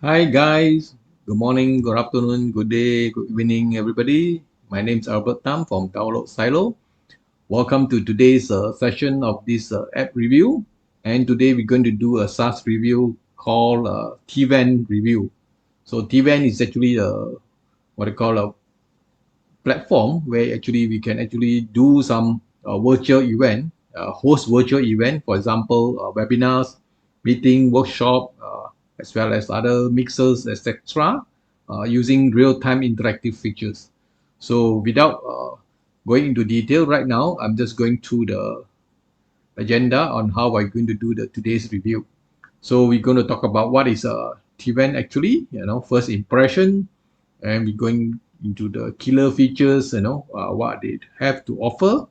Hi guys, good morning, good afternoon, good day, good evening everybody. My name is Albert Tam from Download Silo. Welcome to today's session of this app review. And today we're going to do a SaaS review called Tevent review. So Tevent is actually what I call a platform where actually we can actually do some virtual event, host virtual event, for example, webinars, meeting, workshop, as well as other mixers, etc., using real-time interactive features. So without going into detail right now, I'm just going through the agenda on how we're going to do the today's review. So we're going to talk about what is a Tevent actually, first impression, and we're going into the killer features, what they have to offer,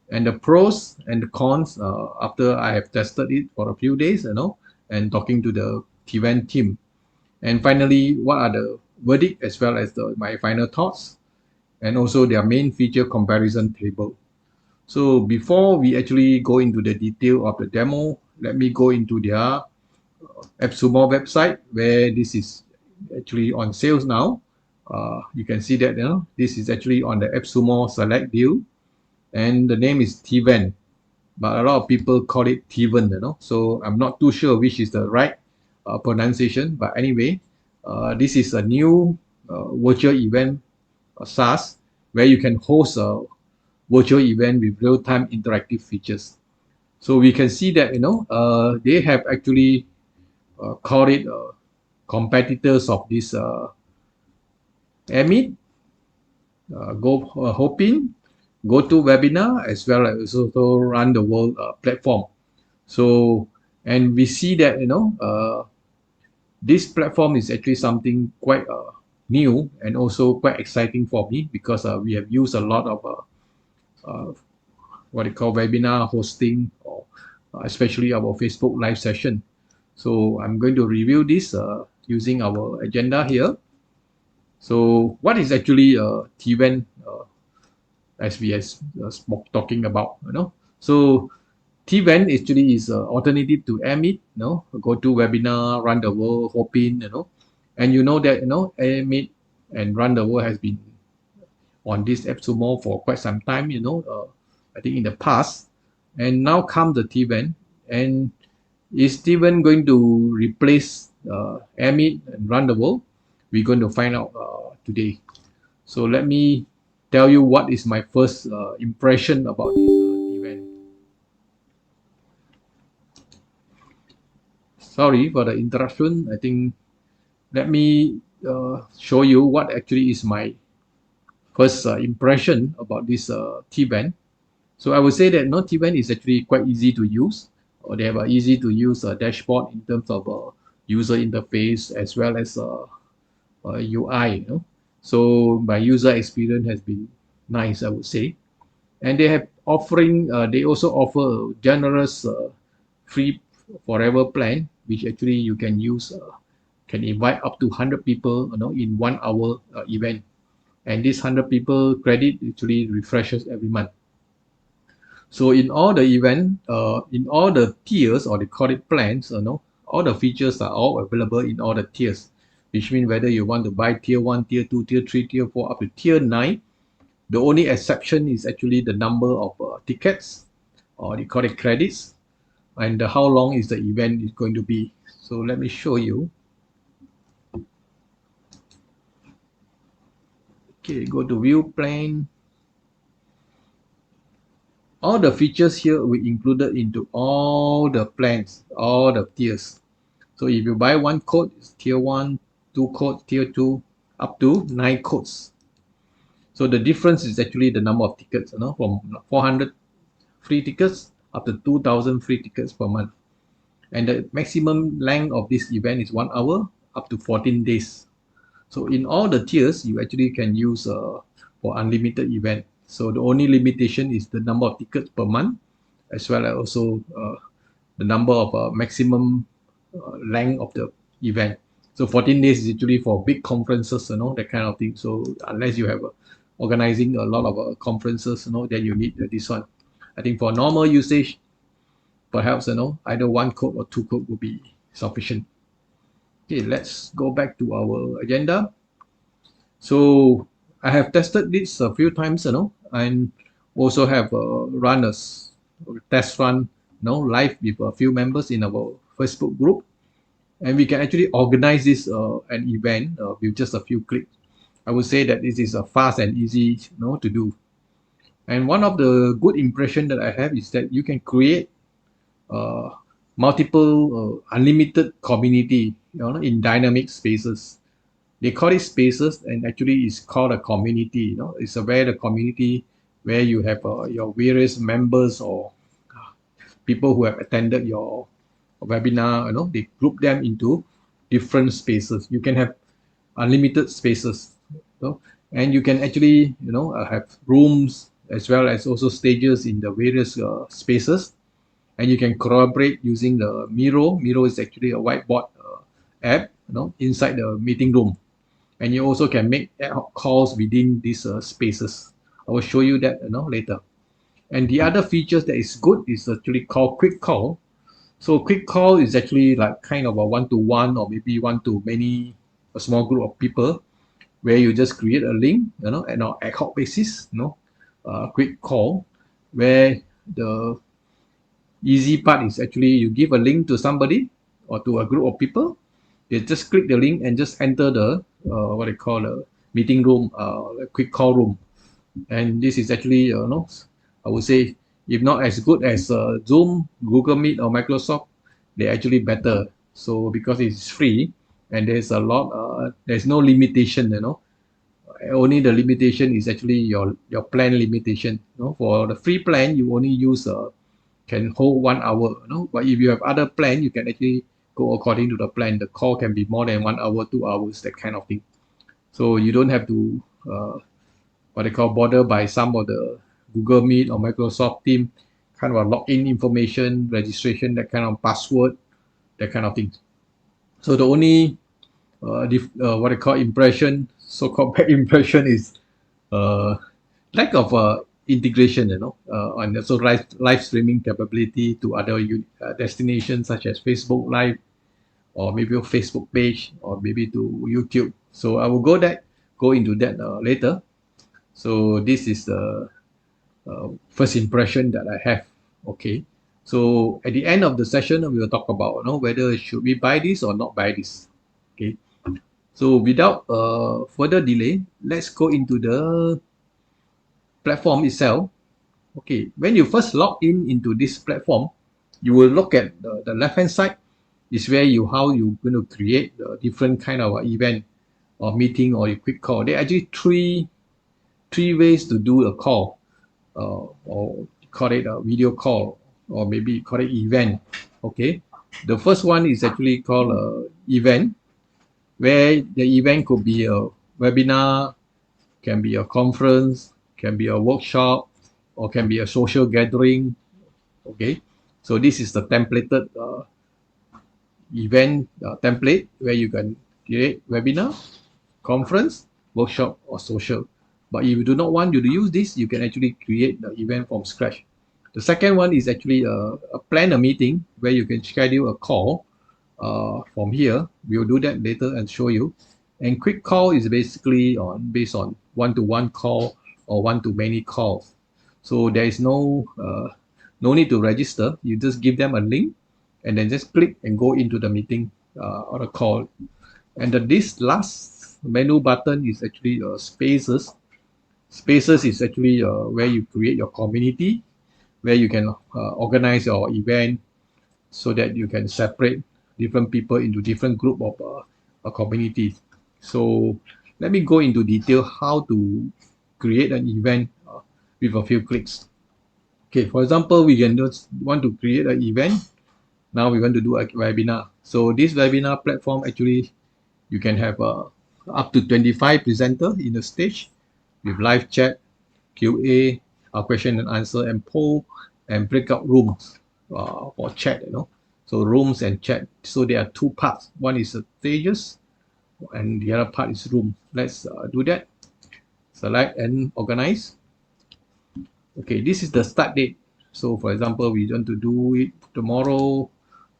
and the pros and the cons after I have tested it for a few days, and talking to the Tevent team. And finally, what are the verdict as well as my final thoughts, and also their main feature comparison table. So before we actually go into the detail of the demo, let me go into their AppSumo website where this is actually on sales now. You can see that this is actually on the AppSumo Select deal, and the name is Tevent, but a lot of people call it Tevent, So I'm not too sure which is the right pronunciation, but anyway, this is a new virtual event SaaS where you can host a virtual event with real-time interactive features. So we can see that they have actually called it competitors of this Airmeet, Hopin, GoToWebinar, as well as also RunTheWorld platform. So, and we see that this platform is actually something quite new and also quite exciting for me because we have used a lot of what they call webinar hosting, or especially our Facebook live session. So I'm going to review this using our agenda here. So what is actually Tevent as we are talking about, So Tevent actually is an alternative to Airmeet, GoToWebinar, RunTheWorld, Hopin, and you know that Airmeet and RunTheWorld has been on this AppSumo for quite some time, I think in the past, and now comes the Tevent, and is Tevent going to replace Airmeet and RunTheWorld? We're going to find out today. So let me tell you what is my first impression about this event. Sorry for the interruption. I think let me show you what actually is my first impression about this Tevent. So I would say that Tevent is actually quite easy to use, or they have an easy to use dashboard in terms of user interface as well as UI. So my user experience has been nice, I would say. And they have offering. They also offer a generous free forever plan, which actually you can use. Can invite up to 100 people, in 1 hour event. And this 100 people credit actually refreshes every month. So in all the event, in all the tiers, or they call it plans, all the features are all available in all the tiers, which means whether you want to buy tier 1, tier 2, tier 3, tier 4, up to tier 9, the only exception is actually the number of tickets, or they call it credits, and how long is the event is going to be. So let me show you. Okay, go to view plan. All the features here we included into all the plans, all the tiers. So if you buy one code, it's tier 1, 2 code, tier 2, up to 9 codes. So the difference is actually the number of tickets, from 400 free tickets up to 2,000 free tickets per month. And the maximum length of this event is 1 hour, up to 14 days. So in all the tiers, you actually can use for unlimited event. So the only limitation is the number of tickets per month, as well as also the number of maximum length of the event. So 14 days is actually for big conferences, that kind of thing. So unless you have organizing a lot of conferences, then you need this one. I think for normal usage, perhaps either one code or two code will be sufficient. Okay, let's go back to our agenda. So I have tested this a few times, and also have run a test run, live with a few members in our Facebook group, and we can actually organize this an event with just a few clicks. I would say that this is a fast and easy, to do. And one of the good impression that I have is that you can create uh, multiple unlimited community, in dynamic spaces. They call it spaces, and actually it's called a community. It's a where the community where you have your various members or people who have attended your webinar. They group them into different spaces. You can have unlimited spaces, and you can actually have rooms as well as also stages in the various spaces, and you can collaborate using the Miro. Miro is actually a whiteboard app, inside the meeting room, and you also can make ad hoc calls within these spaces. I will show you that later. And the other features that is good is actually called quick call. So quick call is actually like kind of a one-to-one or maybe one-to-many, a small group of people, where you just create a link, and on ad hoc basis, quick call, where the easy part is actually you give a link to somebody or to a group of people. They just click the link and just enter the what they call a meeting room, a quick call room. And this is actually, I would say, if not as good as Zoom, Google Meet, or Microsoft, they're actually better. So because it's free and there's no limitation, only the limitation is actually your plan limitation. For the free plan, you only use can hold 1 hour. But if you have other plan, you can actually go according to the plan. The call can be more than 1 hour, 2 hours, that kind of thing. So you don't have to what they call bother by some of the Google Meet or Microsoft Team kind of a login information, registration, that kind of password, that kind of thing. So the only what I call impression, so-called bad impression, is uh, lack of integration, and also live streaming capability to other destinations such as Facebook Live or maybe a Facebook page or maybe to YouTube. So I will go into that later. So this is the first impression that I have. Okay. So at the end of the session, we will talk about whether should we buy this or not buy this. Okay. So without further delay, let's go into the platform itself. Okay, when you first log in into this platform, you will look at the left hand side is where how you're going to create the different kind of event or meeting or a quick call. There are actually three ways to do a call, or call it a video call, or maybe call it event. Okay, the first one is actually called a event, where the event could be a webinar, can be a conference, can be a workshop, or can be a social gathering. Okay, so this is the templated event template where you can create webinar, conference, workshop, or social. But if you do not want you to use this, you can actually create the event from scratch. The second one is actually a plan a meeting where you can schedule a call from here. We'll do that later and show you. And quick call is basically based on one-to-one call or one-to-many calls. So there is no need to register. You just give them a link and then just click and go into the meeting or a call. And this last menu button is actually spaces. Spaces is actually where you create your community, where you can organize your event so that you can separate different people into different group of communities. So let me go into detail how to create an event with a few clicks. Okay, for example, we can just want to create an event. Now we want to do a webinar. So this webinar platform, actually you can have up to 25 presenters in the stage with live chat, QA, question and answer, and poll, and breakout rooms for chat. So rooms and chat. So there are two parts. One is stages, and the other part is room. Let's do that. Select and organize. Okay, this is the start date. So for example, we want to do it tomorrow,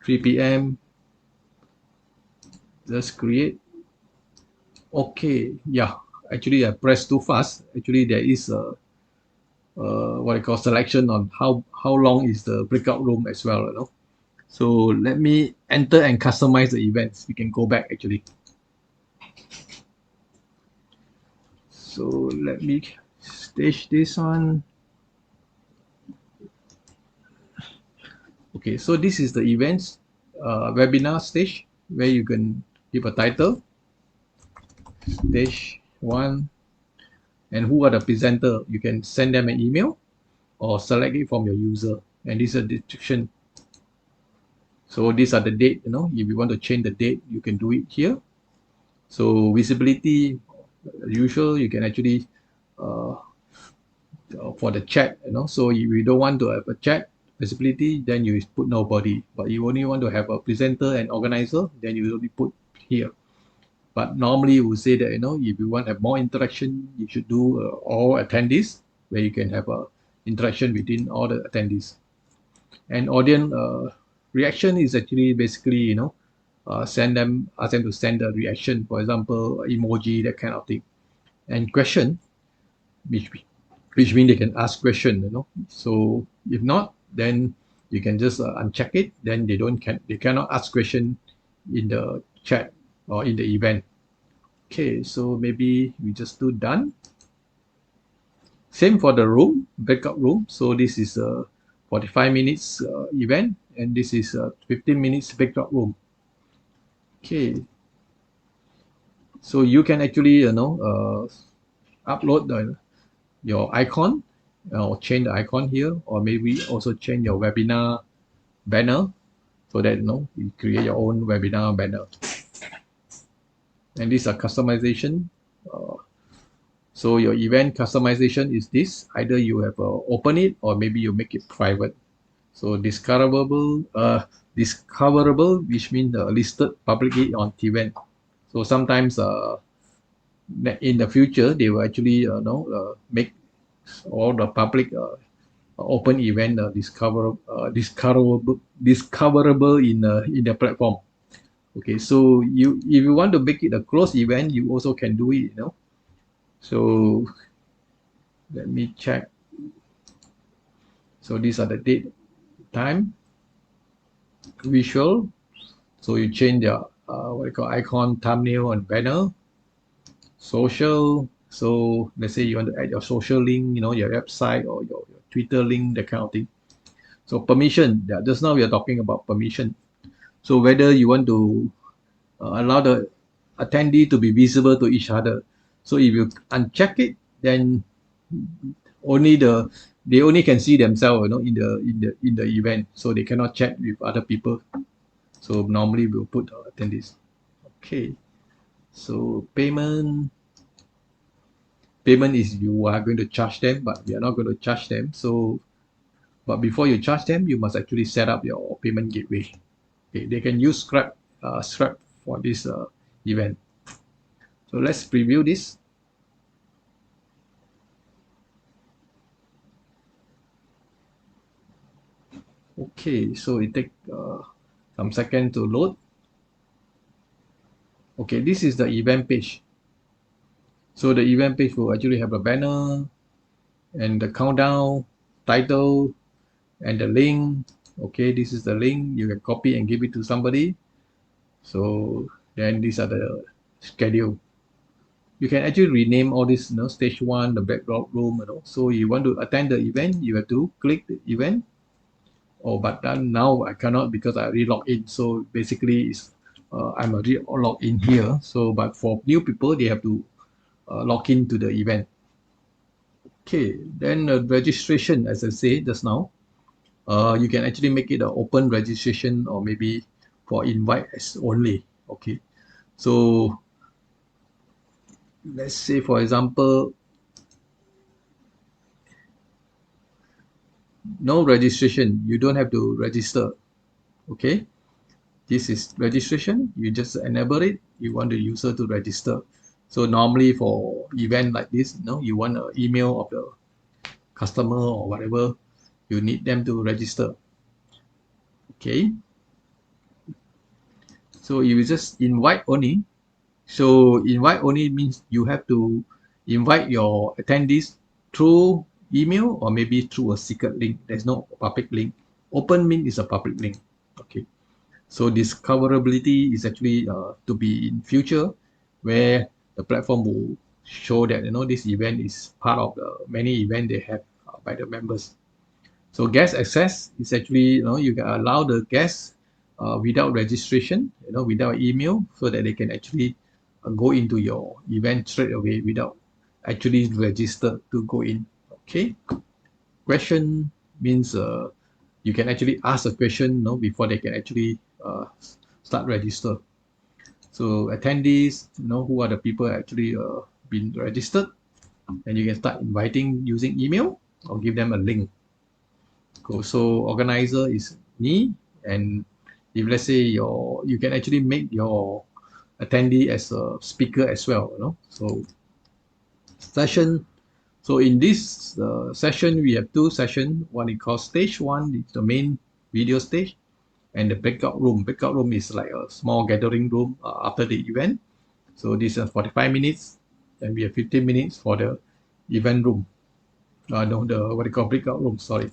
3 p.m. Just create. Okay, yeah. Actually, I pressed too fast. Actually, there is a what I call selection on how long is the breakout room as well. You know. So let me enter and customize the events. We can go back actually. So let me stage this one. Okay, so this is the events webinar stage where you can give a title, stage one, and who are the presenter. You can send them an email or select it from your user. And this is a description. So these are the date, you know, if you want to change the date, you can do it here. So visibility, usual, you can actually uh, for the chat, you know. So if you don't want to have a chat visibility, then you put nobody. But you only want to have a presenter and organizer, then you only put here. But normally we say that, you know, if you want to have more interaction, you should do all attendees, where you can have a interaction between all the attendees. And audience reaction is actually basically, you know, ask them to send a reaction, for example, emoji, that kind of thing. And question, which which means they can ask question, you know. So if not, then you can just uncheck it. Then they cannot ask question in the chat or in the event. Okay, so maybe we just do done. Same for the room, breakout room. So this is a 45 minutes event, and this is a 15 minutes breakout room. Okay, so you can actually, you know, upload your icon or change the icon here, or maybe also change your webinar banner so that, you know, you create your own webinar banner. And these are customization. Uh, so your event customization is this: either you have open it or maybe you make it private. So discoverable, which means listed publicly on Tevent. So sometimes in the future they will actually make all the public open event discoverable in the platform. Okay, so if you want to make it a closed event, you also can do it, you know. So let me check. So these are the date, time, visual. So you change the what you call icon, thumbnail, and banner. Social. So let's say you want to add your social link, you know, your website or your Twitter link, that kind of thing. So permission. Yeah, just now we are talking about permission. So whether you want to allow the attendee to be visible to each other. So if you uncheck it, then only they only can see themselves, you know, in the event. So they cannot chat with other people. So normally we'll put attendees. Okay. So payment is you are going to charge them, but we are not going to charge them. So, but before you charge them, you must actually set up your payment gateway. Okay, they can use Stripe for this event. So let's preview this. Okay, so it take some second to load. Okay, this is the event page. So the event page will actually have a banner and the countdown, title, and the link. Okay, this is the link. You can copy and give it to somebody. So then these are the schedule. You can actually rename all this, you know, stage one, the background room, you know. So you want to attend the event, you have to click the event. Oh, but then now I cannot because I re-log in. So basically, I'm a re-log in here. So, but for new people, they have to log in to the event. Okay, then registration, as I said just now, you can actually make it an open registration or maybe for invite as only. Okay, so let's say for example, no registration, you don't have to register. Okay, this is registration, you just enable it, you want the user to register. So normally for event like this, you know, you want an email of the customer or whatever, you need them to register. Okay, So if you just invite only, so invite only means you have to invite your attendees through email or maybe through a secret link. There's no public link. Open mean is a public link. Okay. So discoverability is actually to be in future where the platform will show that this event is part of the many event they have by the members. So guest access is actually you can allow the guests without registration, without email, so that they can actually go into your event straight away without actually register to go in. Okay. Question means you can actually ask a question before they can actually start register. So attendees, who are the people actually been registered, and you can start inviting using email or give them a link. Cool. So organizer is me, and if let's say you can actually make your attendee as a speaker as well. So session. So in this session, we have two sessions. One is called stage one, it's the main video stage, and the breakout room. Breakout room is like a small gathering room after the event. So this is 45 minutes, and we have 15 minutes for the event room. No, the what you call breakout room. Sorry.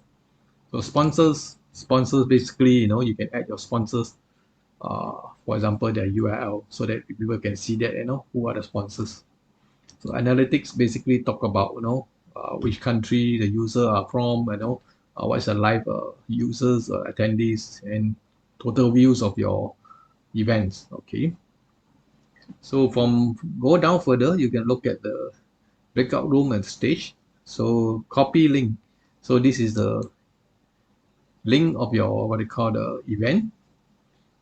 So sponsors basically, you can add your sponsors. For example, their URL, so that people can see that who are the sponsors. So analytics basically talk about which country the user are from, what's the live users, attendees, and total views of your events. Okay. So from go down further, you can look at the breakout room and stage. So copy link. So this is the link of your what you call the event,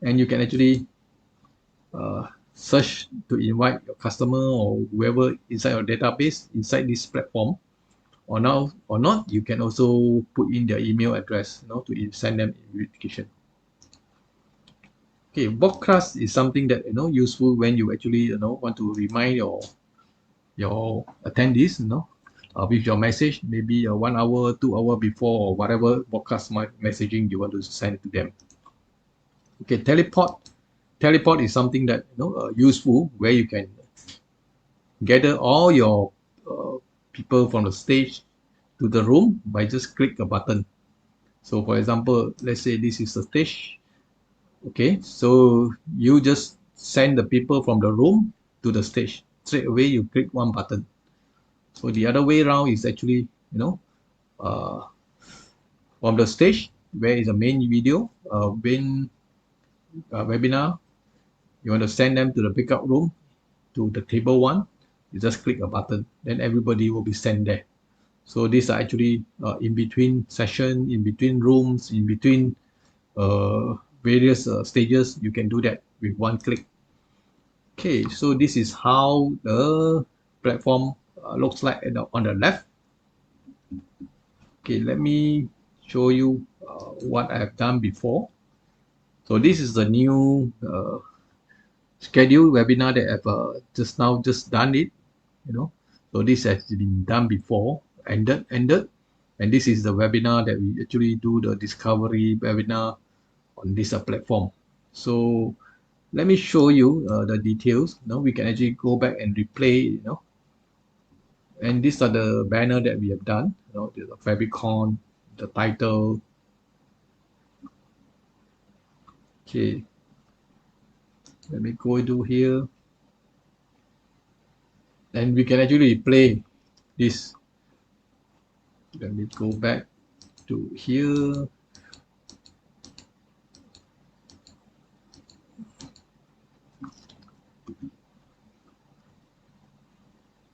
and you can actually search to invite your customer or whoever inside your database inside this platform. Or now or not, you can also put in their email address, to send them invitation. Okay, broadcast is something that useful when you actually want to remind your attendees, with your message, maybe 1 hour, 2 hour before, or whatever broadcast messaging you want to send to them. Okay, teleport is something that useful, where you can gather all your people from the stage to the room by just click a button. So for example, let's say this is the stage. Okay, so you just send the people from the room to the stage. Straight away, you click one button. So the other way around is actually, uh, from the stage, where is the main video, main webinar, you want to send them to the breakout room, to the table one, you just click a button, then everybody will be sent there. So these are actually in between session, in between rooms, in between various stages. You can do that with one click. Okay, so this is how the platform looks like on the left. Okay, let me show you what I have done before. So this is the new scheduled webinar that I've just done it. So this has been done before, ended, and this is the webinar that we actually do the discovery webinar on this platform. So let me show you the details. Now we can actually go back and replay, and these are the banner that we have done, the Fabricon, the title. Okay, let me go to here, and we can actually play this. Let me go back to here.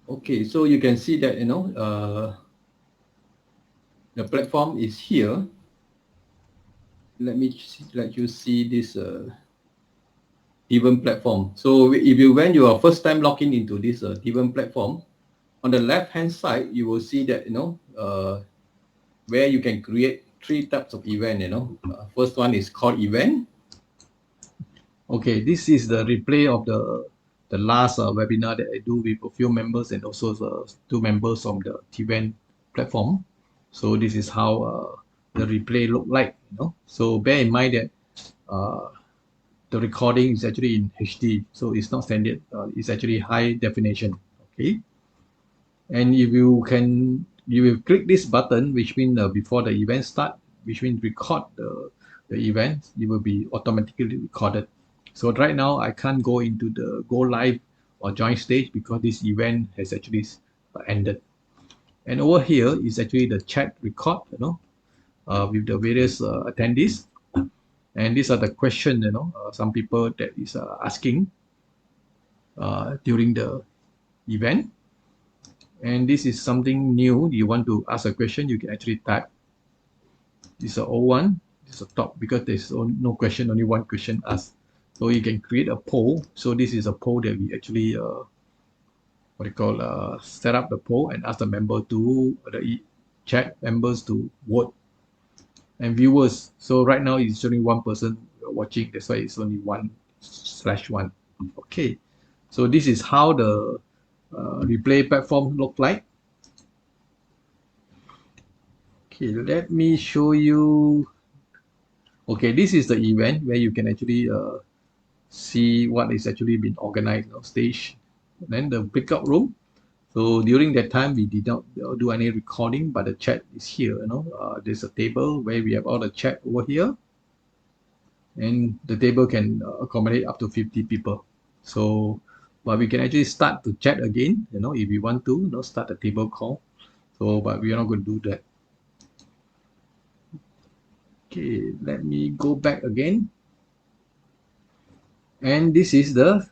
Okay, so you can see that the platform is here. Let you see this Tevent platform. So if when you are first time logging into this Tevent platform, on the left hand side you will see that where you can create three types of event. First one is called event. Okay, this is the replay of the last webinar that I do with a few members and also two members from the Tevent platform. So this is how the replay look like. So bear in mind that the recording is actually in HD, so it's not standard. It's actually high definition. Okay, and if you will click this button, which means before the event start, which means record the event, it will be automatically recorded. So right now I can't go into the go live or join stage because this event has actually ended. And over here is actually the chat record, with the various attendees. And these are the questions, some people that is asking during the event. And this is something new. You want to ask a question, you can actually type. This is a O1, this is a top because there's no question, only one question asked. So you can create a poll. So this is a poll that we actually set up the poll and ask the member to the chat members to vote, and viewers. So right now it's only one person watching, that's why it's only 1/1. Okay, so this is how the replay platform look like. Okay, let me show you. Okay, this is the event where you can actually see what is actually been organized on stage. Then the breakout room. So during that time, we did not do any recording, but the chat is here. There's a table where we have all the chat over here, and the table can accommodate up to 50 people. So, but we can actually start to chat again. If we want to, start a table call. So, but we are not going to do that. Okay, let me go back again. And this is the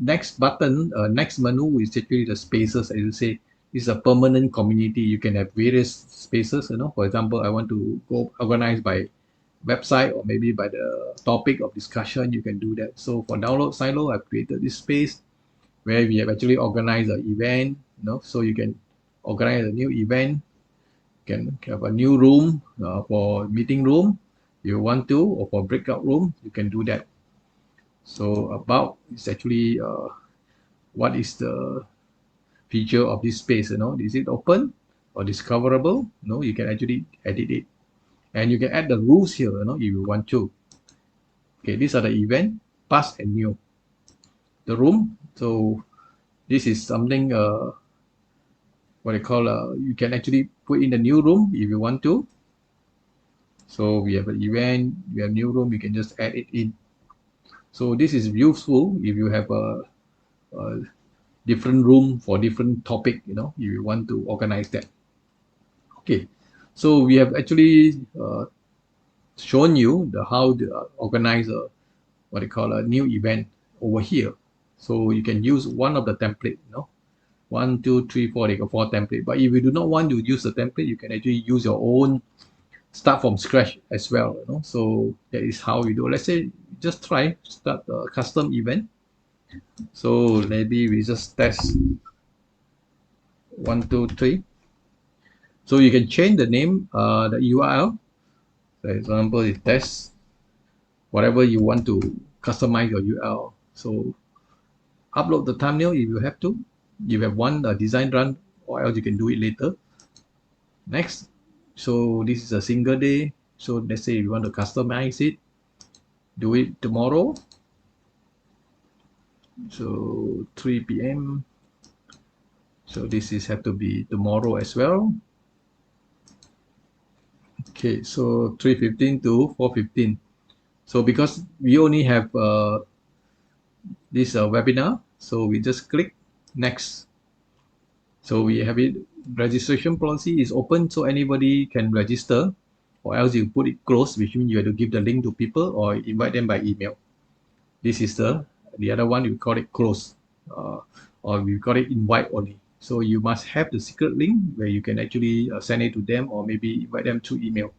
next button, next menu is actually the spaces. As you say, it's a permanent community. You can have various spaces. For example, I want to go organize by website or maybe by the topic of discussion. You can do that. So for download silo, I've created this space where we have actually organized an event. So you can organize a new event. You can have a new room for meeting room if you want to, or for breakout room, you can do that. So about is actually what is the feature of this space. Is it open or discoverable? You can actually edit it, and you can add the rules here, if you want to. Okay, these are the event, past and new. The room, so this is something what I call you can actually put in the new room if you want to. So we have an event, we have new room, you can just add it in. So this is useful if you have a different room for different topic, if you want to organize that. Okay, so we have actually shown you how to organize what I call a new event over here. So you can use one of the template, 1, 2, 3, 4, they got 4 template. But if you do not want to use the template, you can actually use your own, start from scratch as well. So that is how we do. Let's say just try start a custom event. So maybe we just test 1, 2, 3. So you can change the name, the URL. For example, it test whatever you want to customize your URL. So upload the thumbnail if you have to. You have one design run, or else you can do it later. Next, so this is a single day. So let's say you want to customize it, do it tomorrow. So 3 p.m. So this is have to be tomorrow as well. Okay, so 3:15 to 4:15. So because we only have this webinar, so we just click next. So we have it, registration policy is open, so anybody can register, or else you put it closed, which means you have to give the link to people or invite them by email. This is the other one, we call it close, or we call it invite only. So you must have the secret link where you can actually send it to them or maybe invite them through email.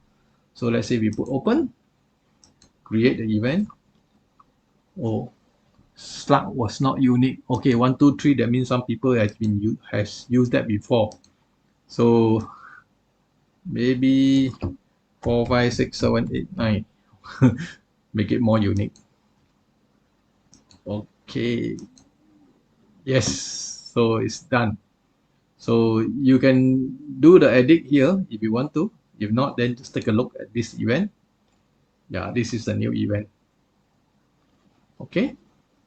So let's say we put open, create the event. Oh, slug was not unique. Okay, 1, 2, 3. That means some people has used that before. So maybe 4, 5, 6, 7, 8, 9. Make it more unique. Okay. Yes. So it's done. So you can do the edit here if you want to. If not, then just take a look at this event. Yeah, this is the new event. Okay,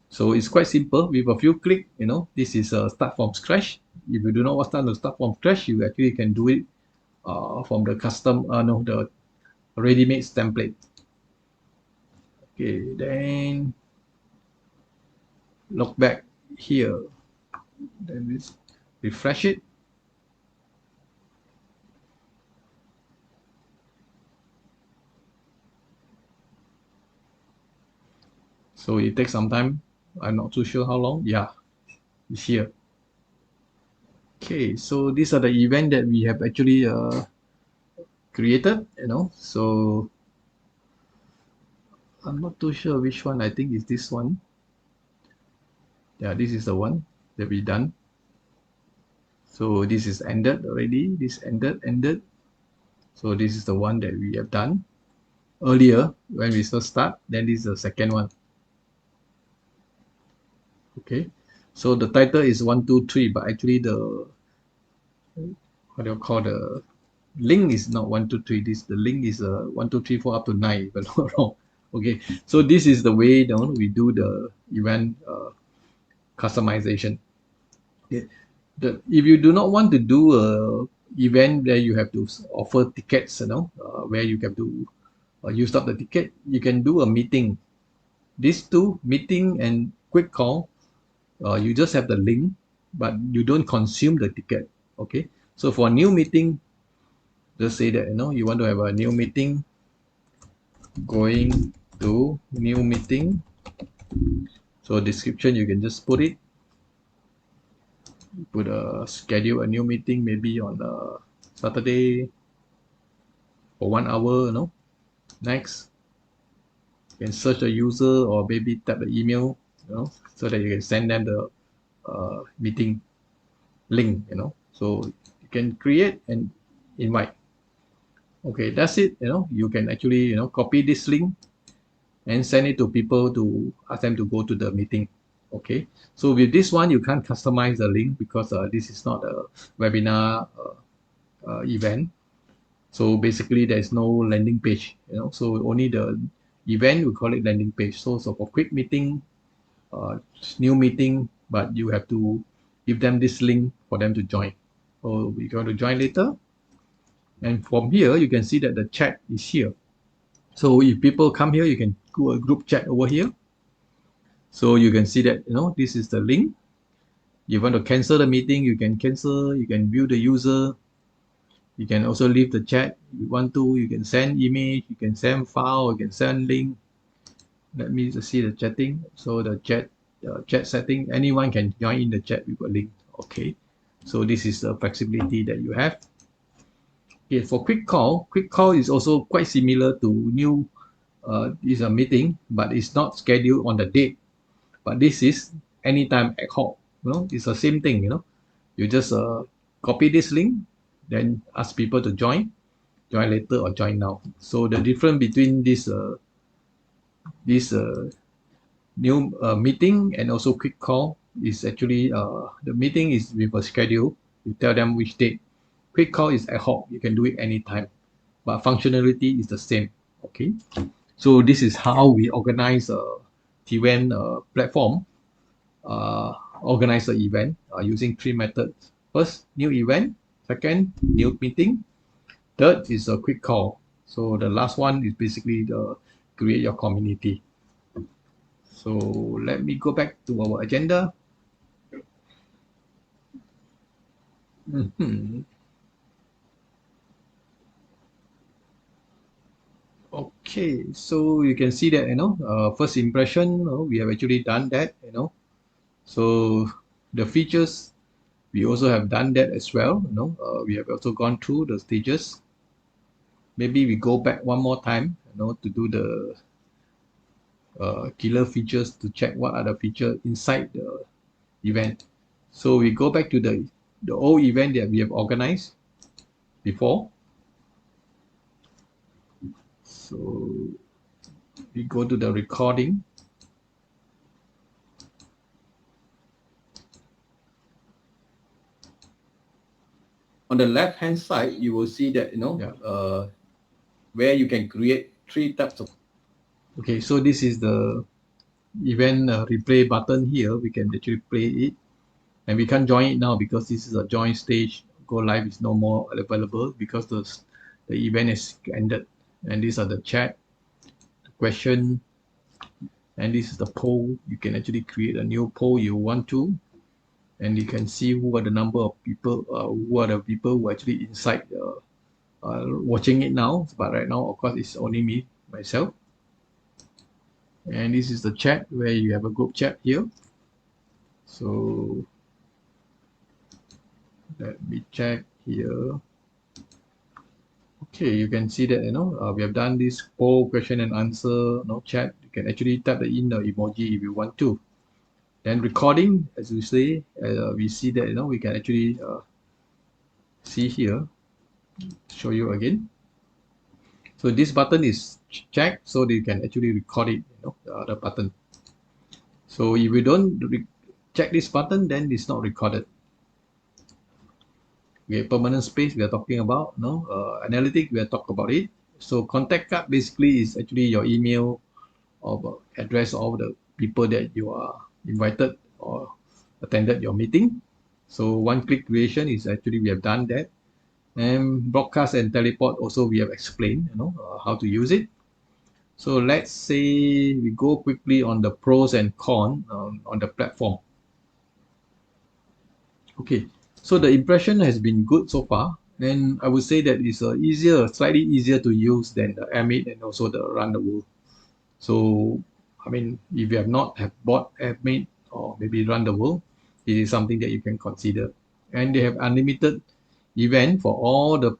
so it's quite simple with a few click. This is a start from scratch. If you do not want to start from scratch, you actually can do it from the custom no the ready-made template. Okay, then look back here, then we refresh it. So it takes some time. I'm not too sure how long. Yeah, it's here. Okay, so these are the event that we have actually created. So I'm not too sure which one. I think it's this one. Yeah, this is the one that we done. So this is ended already. This ended. So this is the one that we have done earlier when we first start. Then this is the second one. Okay, so the title is 1, 2, 3, but actually the what do you call the link is not 1, 2, 3. The link is 1, 2, 3, 4 up to 9. If I'm not wrong. Okay, so this is the way we do the event customization. Okay. If you do not want to do a event where you have to offer tickets, where you have to use up the ticket, you can do a meeting. These two, meeting and quick call, you just have the link, but you don't consume the ticket. Okay, so for a new meeting, just say that you want to have a new meeting, going to new meeting. So description, you can just put a schedule a new meeting maybe on Saturday for 1 hour. Next, you can search the user or maybe type the email, so that you can send them the meeting link. So you can create and invite. Okay, that's it. You can actually copy this link and send it to people to ask them to go to the meeting. Okay, so with this one you can't customize the link because this is not a webinar event. So basically there is no landing page, so only the event we call it landing page. So for quick meeting, new meeting, but you have to give them this link for them to join. So we're going to join later, and from here you can see that the chat is here. So if people come here, you can do a group chat over here. So you can see that this is the link. You want to cancel the meeting, you can cancel. You can view the user. You can also leave the chat. If you want to, you can send image, you can send file, you can send link. Let me just see the chatting. So the chat setting, anyone can join in the chat with a link. Okay, so this is the flexibility that you have. Okay, for quick call is also quite similar to new is a meeting, but it's not scheduled on the date. But this is anytime ad hoc. It's the same thing. You just copy this link, then ask people to join later or join now. So the difference between this new meeting and also quick call is actually the meeting is with a schedule. You tell them which date. Quick call is ad hoc. You can do it anytime, but functionality is the same. Okay, so this is how we organize a Tevent platform. Organize the event using 3 methods. First, new event. Second, new meeting. Third is a quick call. So the last one is basically the create your community. So let me go back to our agenda. Mhm. Okay, so you can see that first impression, we have actually done that. So the features, we also have done that as well. We have also gone through the stages. Maybe we go back one more time, to do the killer features, to check what are the features inside the event. So we go back to the old event that we have organized before. So we go to the recording. On the left hand side, you will see that where you can create 3 types of. Okay, so this is the event replay button here, we can actually play it. And we can't join it now because this is a join stage. Go live is no more available because the event is ended. And these are the chat, the question, and this is the poll. You can actually create a new poll you want to, and you can see who are the number of people, who are the people who are actually inside watching it now. But right now, of course, it's only me, myself. And this is the chat where you have a group chat here. So let me check here. Okay, you can see that we have done this poll question and answer chat. You can actually type in the emoji if you want to. Then recording, as we say, we see that we can actually see here. Show you again. So this button is checked, so you can actually record it. The other button. So if you don't check this button, then it's not recorded. Okay, permanent space we are talking about. Analytic we are talking about it. So contact card basically is actually your email or address of the people that you are invited or attended your meeting. So one-click creation is actually we have done that. And broadcast and teleport also we have explained how to use it. So let's say we go quickly on the pros and cons on the platform. Okay, so the impression has been good so far, and I would say that it's slightly easier to use than the Airmeet and also the RunTheWorld. So, I mean, if you have not have bought Airmeet or maybe RunTheWorld, it is something that you can consider. And they have unlimited event for all the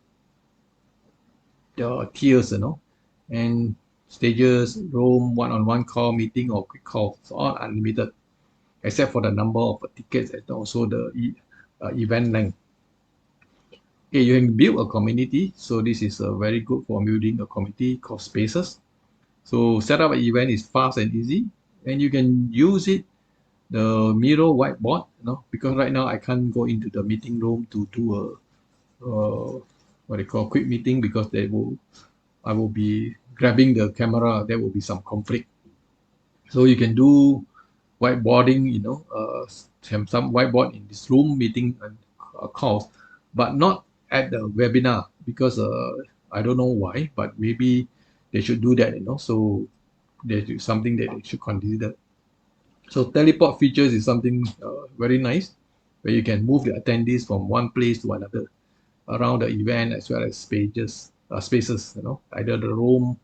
tiers, and stages, room, one-on-one call, meeting, or quick call. It's all unlimited, except for the number of tickets and also the event length. Okay, you can build a community. So this is very good for building a community called Spaces. So set up an event is fast and easy, and you can use it the Miro whiteboard. Because right now I can't go into the meeting room to do what they call quick meeting because I will be grabbing the camera. There will be some conflict. So you can do whiteboarding, have some whiteboard in this room meeting and calls, but not at the webinar because I don't know why, but maybe they should do that, so there's something that they should consider. So teleport features is something very nice where you can move the attendees from one place to another around the event as well as spaces, either the room,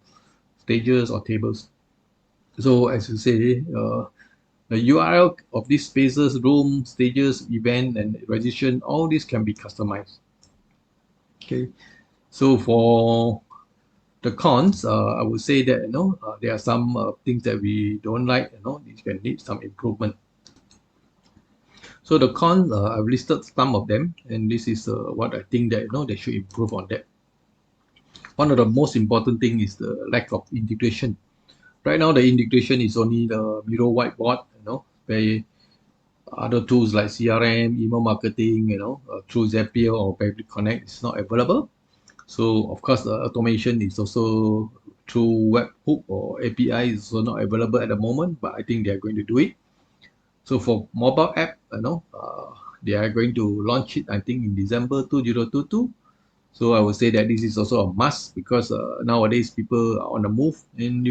stages or tables. So as you say, the URL of these spaces, room, stages, event, and registration, all these can be customized. Okay, so for the cons, I would say that there are some things that we don't like. These can need some improvement. So the cons, I've listed some of them, and this is what I think that they should improve on that. One of the most important thing is the lack of integration. Right now, the integration is only the Miro whiteboard, where other tools like CRM, email marketing, through Zapier or Public Connect is not available. So of course, the automation is also through webhook or API is also not available at the moment, but I think they are going to do it. So for mobile app, they are going to launch it, I think, in December 2022. So I would say that this is also a must because nowadays people are on the move, and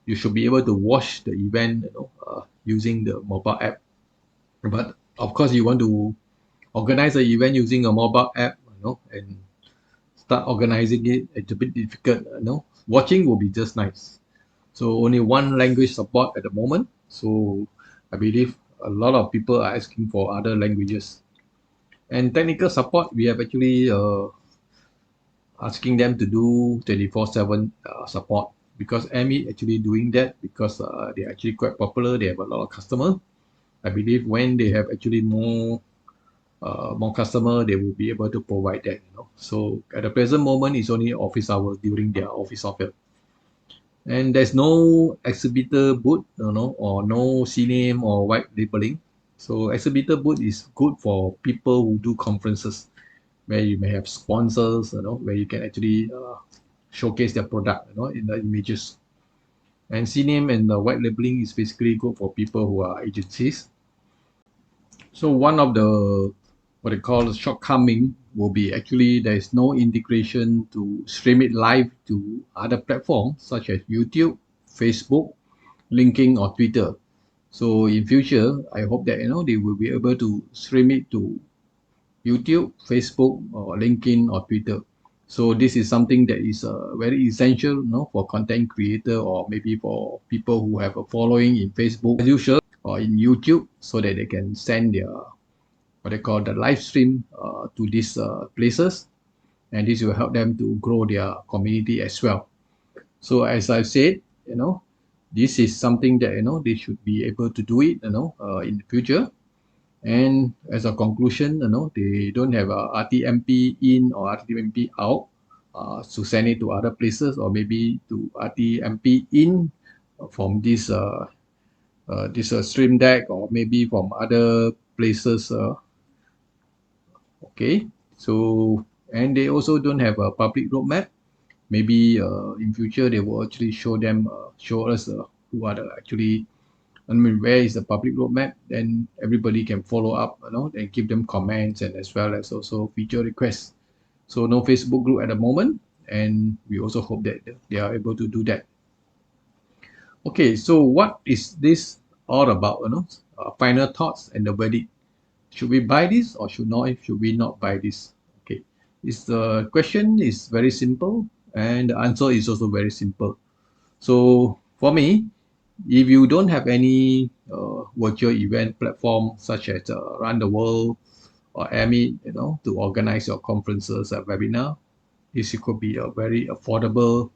you should be able to watch the event, using the mobile app. But of course, you want to organize an event using a mobile app, and start organizing it. It's a bit difficult, Watching will be just nice. So only one language support at the moment. So I believe a lot of people are asking for other languages. And technical support, we have actually asking them to do 24/7 support because Airmeet actually doing that because they're actually quite popular. They have a lot of customers. I believe when they have actually more customer, they will be able to provide that. So at the present moment, it's only office hours during their office hours. And there's no exhibitor booth, or no CNAME or white labeling. So exhibitor booth is good for people who do conferences where you may have sponsors, where you can actually showcase their product, in the images. And CNAME and the white labeling is basically good for people who are agencies. So one of the what they call shortcoming will be actually there is no integration to stream it live to other platforms such as YouTube, Facebook, LinkedIn, or Twitter. So in future, I hope that they will be able to stream it to YouTube, Facebook, or LinkedIn or Twitter. So this is something that is very essential, for content creator or maybe for people who have a following in Facebook, as usual, or in YouTube, so that they can send their what they call the live stream to these places, and this will help them to grow their community as well. So as I said, this is something that they should be able to do it, in the future. And as a conclusion, they don't have a RTMP in or RTMP out to send it to other places, or maybe to RTMP in from this stream deck, or maybe from other places. Okay, so and they also don't have a public roadmap. Maybe in future they will actually show us who are the actually. I mean, where is the public roadmap? Then everybody can follow up, and give them comments, and as well as also feature requests. So no Facebook group at the moment, and we also hope that they are able to do that. Okay, so what is this all about? Final thoughts and the verdict. Should we buy this or should we not buy this? Okay, the question is very simple, and the answer is also very simple. So for me, if you don't have any virtual event platform such as RunTheWorld or Airmeet, to organize your conferences or webinar, this could be a very affordable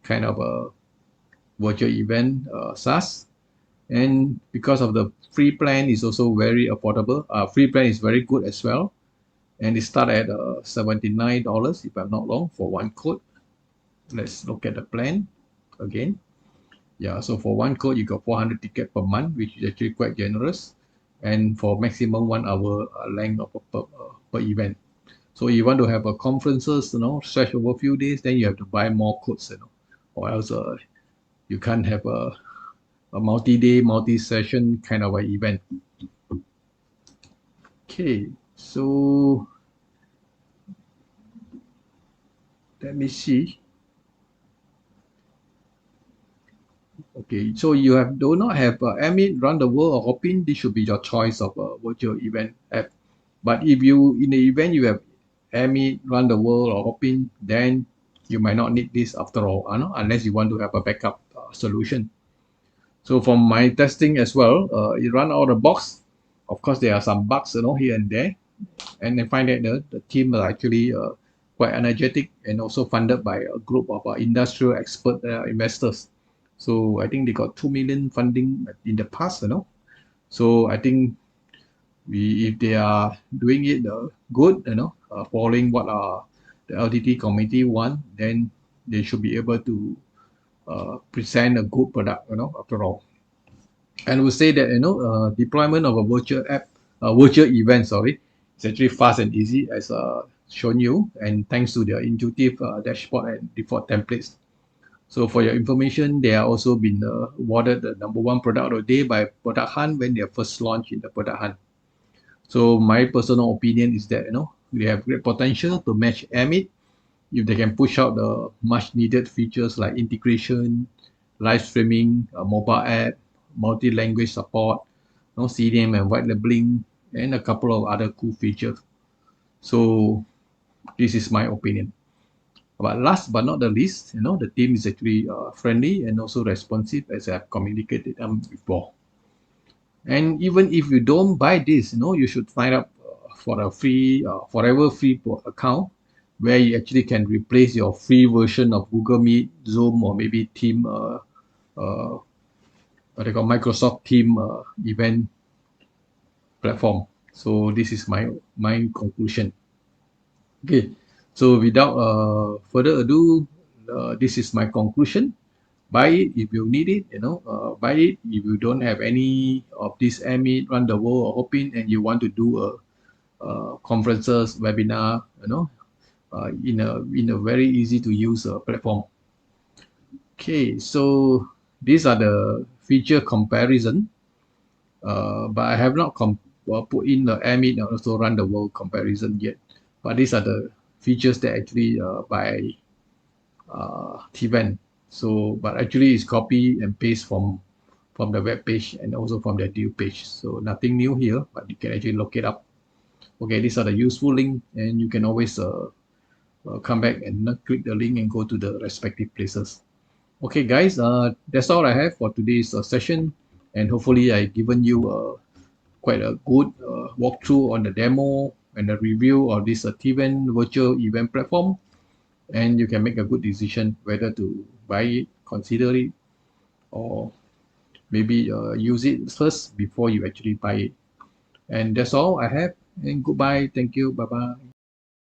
kind of a virtual event SaaS. And because of the free plan is also very affordable, free plan is very good as well, and it start at $79 if I'm not wrong for one code. Let's look at the plan again. Yeah, so for one code, you got 400 tickets per month, which is actually quite generous, and for maximum 1 hour length of per event. So you want to have a conferences, stretch over a few days, then you have to buy more codes, or else you can't have a multi-day, multi-session kind of an event. Okay, so let me see. Okay, so you do not have Airmeet, RunTheWorld, or Hopin. This should be your choice of a virtual event app. But if you in the event you have Airmeet, RunTheWorld, or Hopin, then you might not need this after all, unless you want to have a backup solution. So from my testing as well, it run out of the box. Of course, there are some bugs, here and there, and I find that the team are actually quite energetic and also funded by a group of industrial expert investors. So I think they got 2 million funding in the past, So I think if they are doing it good, following what the LTD committee want, then they should be able to present a good product, after all. And we say that deployment of a virtual event, sorry, it's actually fast and easy as shown you, and thanks to their intuitive dashboard and default templates. So for your information, they are also been awarded the #1 product of the day by Product Hunt when they are first launched in the Product Hunt. So my personal opinion is that they have great potential to match Airmeet if they can push out the much needed features like integration, live streaming, a mobile app, multi-language support, CDM and white labeling, and a couple of other cool features. So this is my opinion. But last but not the least, the team is actually friendly and also responsive, as I've communicated before. And even if you don't buy this, you should sign up for a free, forever free account, where you actually can replace your free version of Google Meet, Zoom, or maybe Team, what they call Microsoft Team event platform. So this is my conclusion. Okay, so without further ado, this is my conclusion. Buy it if you need it, buy it if you don't have any of this Airmeet, RunTheWorld, or Hopin, and you want to do a conferences, webinar, in a very easy to use platform. Okay, so these are the feature comparison, but I have not put in the Airmeet and also RunTheWorld comparison yet. But these are the features that actually by Tevent. So, but actually it's copy and paste from the web page and also from the deal page. So nothing new here, but you can actually look it up. Okay, these are the useful link, and you can always come back and click the link and go to the respective places. Okay, guys, that's all I have for today's session, and hopefully I given you quite a good walkthrough on the demo and the review of this Tevent virtual event platform, and you can make a good decision whether to buy it, consider it, or maybe use it first before you actually buy it. And that's all I have. And goodbye. Thank you. Bye bye.